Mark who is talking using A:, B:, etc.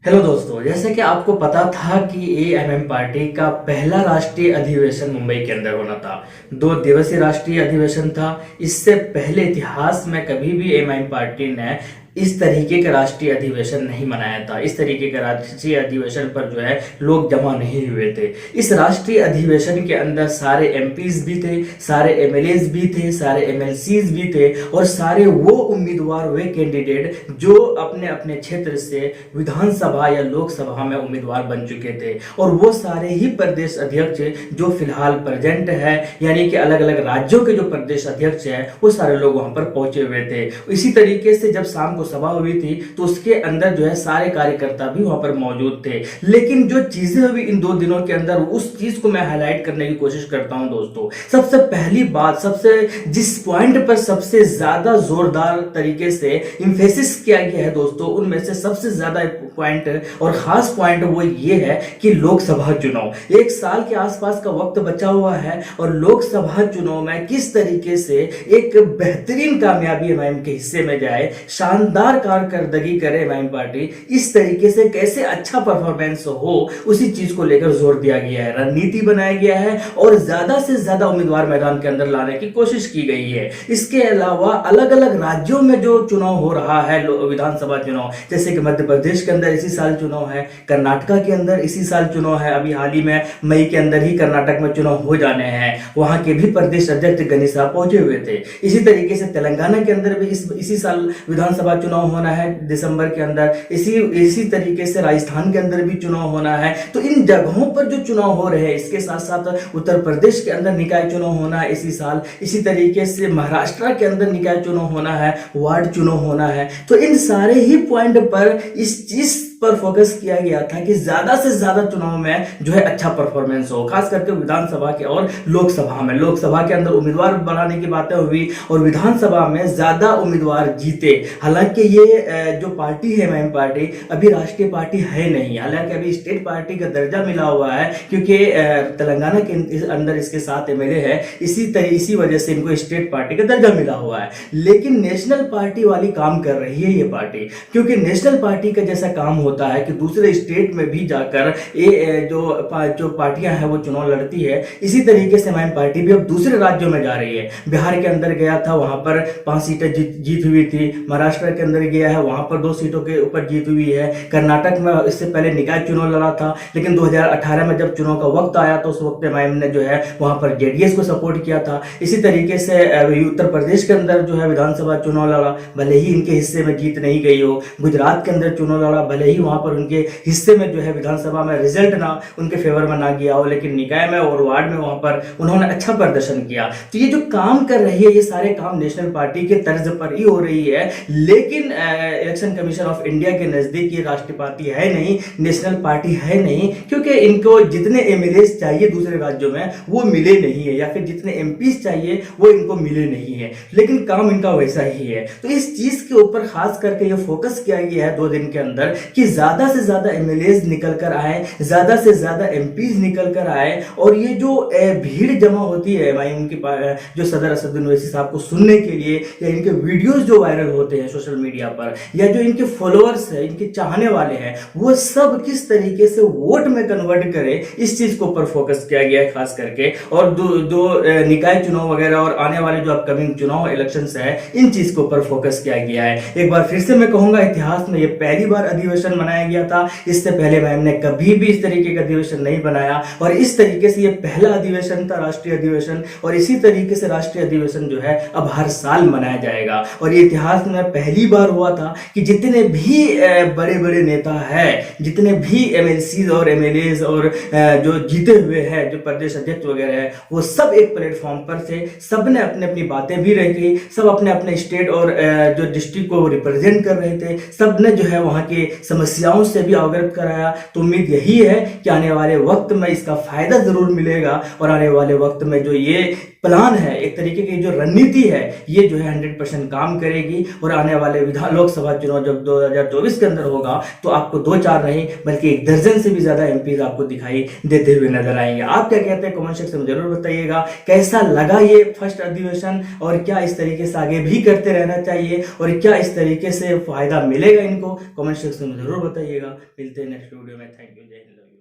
A: Hello दोस्तों, जैसे कि आपको पता था कि एएमएम पार्टी का पहला राष्ट्रीय अधिवेशन मुंबई के अंदर होना था। 2 दिवसीय राष्ट्रीय अधिवेशन था। इससे पहले इतिहास में कभी भी एएमएम पार्टी ने इस तरीके का राष्ट्रीय अधिवेशन नहीं मनाया था। इस तरीके का राष्ट्रीय अधिवेशन पर जो है लोग जमा नहीं हुए थे। इस राष्ट्रीय अधिवेशन के अंदर सारे एमपीज भी थे, सारे एमएलएज भी थे, सारे एमएलसीज भी थे और सारे वो उम्मीदवार, वे कैंडिडेट जो अपने अपने क्षेत्र से विधानसभा या लोकसभा में उम्मीदवार बन चुके थे और वो सारे ही प्रदेश अध्यक्ष जो फिलहाल प्रेजेंट है, यानी कि अलग अलग राज्यों के जो प्रदेश अध्यक्ष है, वो सारे लोग वहां पर पहुंचे हुए थे। इसी तरीके से जब शाम को सभा हुई थी तो उसके अंदर जो है सारे कार्यकर्ता भी वहां पर मौजूद थे। लेकिन जो चीजें हुई इन 2 दिनों के अंदर, उस चीज को मैं हाईलाइट करने की कोशिश करता हूं दोस्तों। सबसे पहली बात, जिस पॉइंट पर सबसे ज्यादा जोरदार तरीके से इंफेसिस किया गया है दोस्तों, उनमें से सबसे ज्यादा पॉइंट और खास पॉइंट वो ये है कि लोकसभा चुनाव 1 साल के आसपास का वक्त बचा हुआ है और लोकसभा चुनाव में किस तरीके से एक बेहतरीन कामयाबी एमआईएम के हिस्से में जाए, शानदार कारकर्दगी करे एमआईएम पार्टी, इस तरीके से कैसे अच्छा परफॉर्मेंस हो, उसी चीज को लेकर जोर दिया गया है, रणनीति बनाया गया है और ज्यादा से ज्यादा उम्मीदवार मैदान के अंदर लाने की कोशिश की गई है। इसके अलावा अलग अलग राज्यों में जो चुनाव हो रहा है, विधानसभा चुनाव, जैसे कि मध्य प्रदेश के अंदर इसी साल चुनाव है, कर्नाटका के अंदर इसी साल चुनाव है, अभी हाल ही में मई के अंदर ही कर्नाटक में चुनाव हो जाने हैं, वहां के भी प्रदेश अध्यक्ष गणेशा पहुंचे हुए थे। इसी तरीके से तेलंगाना के अंदर भी इसी साल विधानसभा चुनाव होना है दिसंबर के अंदर, इसी तरीके से राजस्थान के अंदर भी चुनाव होना है। तो इन जगहों पर जो चुनाव हो रहे हैं, इसके साथ साथ उत्तर प्रदेश के अंदर निकाय चुनाव होना है इसी साल, इसी तरीके से महाराष्ट्र के अंदर निकाय चुनाव होना है, वार्ड चुनाव होना है। तो इन सारे ही पॉइंट पर इस चीज पर फोकस किया गया था कि ज्यादा से ज्यादा चुनाव में जो है अच्छा परफॉर्मेंस हो, खास करके विधानसभा के और लोकसभा में। लोकसभा के अंदर उम्मीदवार बढ़ाने की बातें हुई और विधानसभा में ज्यादा उम्मीदवार जीते। हालांकि ये जो पार्टी है एमआईएम पार्टी, अभी राष्ट्रीय पार्टी है नहीं, हालांकि अभी स्टेट पार्टी का दर्जा मिला हुआ है, क्योंकि तेलंगाना के अंदर इसके 7 एमएलए है, इसी वजह से इनको स्टेट पार्टी का दर्जा मिला हुआ है। लेकिन नेशनल पार्टी वाली काम कर रही है ये पार्टी, क्योंकि नेशनल पार्टी का जैसा काम होता है कि दूसरे स्टेट में भी जाकर ये जो पार्टियां हैं वो चुनाव लड़ती है, इसी तरीके से एमआईएम पार्टी भी अब दूसरे राज्यों में जा रही है। बिहार के अंदर गया था, वहां पर 5 सीटें जीत हुई थी। महाराष्ट्र के अंदर गया है, वहां पर 2 सीटों के ऊपर जीत हुई है। कर्नाटक में इससे पहले निकाय चुनाव लड़ा था, लेकिन 2018 में जब चुनाव का वक्त आया तो उस वक्त एमआईएम ने जो है वहां पर जेडीएस को सपोर्ट किया था। इसी तरीके से उत्तर प्रदेश के अंदर जो है विधानसभा चुनाव लड़ा, भले ही इनके हिस्से में जीत नहीं गई हो। गुजरात के अंदर चुनाव लड़ा, भले ही वहां पर उनके हिस्से में जो है विधानसभा में रिजल्ट ना उनके फेवर में ना गया हो, लेकिन निकाय में और वार्ड में वहां पर उन्होंने अच्छा प्रदर्शन किया। तो ये जो काम कर रही है, ये सारे काम नेशनल पार्टी के तर्ज पर ही हो रही है। लेकिन इलेक्शन कमीशन ऑफ इंडिया के नजदीक ये राष्ट्रीय पार्टी है नहीं, नेशनल पार्टी है नहीं, क्योंकि इनको जितने एमएलए चाहिए दूसरे राज्यों में वो मिले नहीं है, या फिर जितने एमपीज चाहिए वो इनको मिले नहीं है, लेकिन काम इनका वैसा ही है। तो इस चीज के ऊपर खास करके ये फोकस किया गया है 2 दिन के अंदर कि ज्यादा से ज्यादा एमएलए निकल कर आए, ज्यादा से ज्यादा एमपीज निकल कर आए, और ये जो भीड़ जमा होती है एमआईएम की जो सदर असदुद्दीन ओवैसी साहब को सुनने के लिए, या इनके वीडियोस जो वायरल होते हैं सोशल मीडिया पर, या जो इनके फॉलोअर्स है, इनके चाहने वाले हैं, वो सब किस तरीके से वोट में कन्वर्ट करे, इस चीज को ऊपर फोकस किया गया है खास करके। और दो निकाय चुनाव वगैरह और आने वाले जो अपकमिंग चुनाव इलेक्शंस है, इन चीज को ऊपर फोकस किया गया है। एक बार फिर से मैं कहूंगा, इतिहास में ये पहली बार अधिवेशन मनाया गया था। इससे पहले मैम ने कभी भी इस तरीके का अधिवेशन नहीं बनाया, और इस तरीके से ये पहला अधिवेशन था, राष्ट्रीय अधिवेशन, और इसी तरीके से राष्ट्रीय अधिवेशन जो है अब हर साल मनाया जाएगा। और ये इतिहास में पहली बार हुआ था कि जितने भी बड़े बड़े नेता हैं, जितने भी एमएलसी और एमएलए और जो जीते हुए हैं, जो प्रदेश अध्यक्ष वगैरह है, वो सब एक प्लेटफॉर्म पर थे। सब ने अपनी अपनी बातें भी रखी, सब अपने अपने स्टेट और जो डिस्ट्रिक्ट को रिप्रेजेंट कर रहे थे, सब ने जो है वहां की समस्याओं से भी अवगत कराया। तो उम्मीद यही है कि आने वाले वक्त में इसका फायदा जरूर मिलेगा, और आने वाले वक्त में जो ये प्लान है, एक तरीके की जो रणनीति है, ये जो है 100% काम करेगी। और आने वाले लोकसभा चुनाव जब 2024 के अंदर होगा, तो आपको 2-4 नहीं बल्कि 1 दर्जन से भी ज्यादा एमपीज आपको दिखाई देते हुए नजर आएंगे। आप क्या कहते हैं कमेंट सेक्शन में जरूर बताइएगा। कैसा लगा ये फर्स्ट अधिवेशन, और क्या इस तरीके से आगे भी करते रहना चाहिए, और क्या इस तरीके से फायदा मिलेगा इनको, कमेंट सेक्शन में जरूर जरूर बताइएगा। मिलते हैं नेक्स्ट वीडियो में। थैंक यू, जय हिंद, लव यू।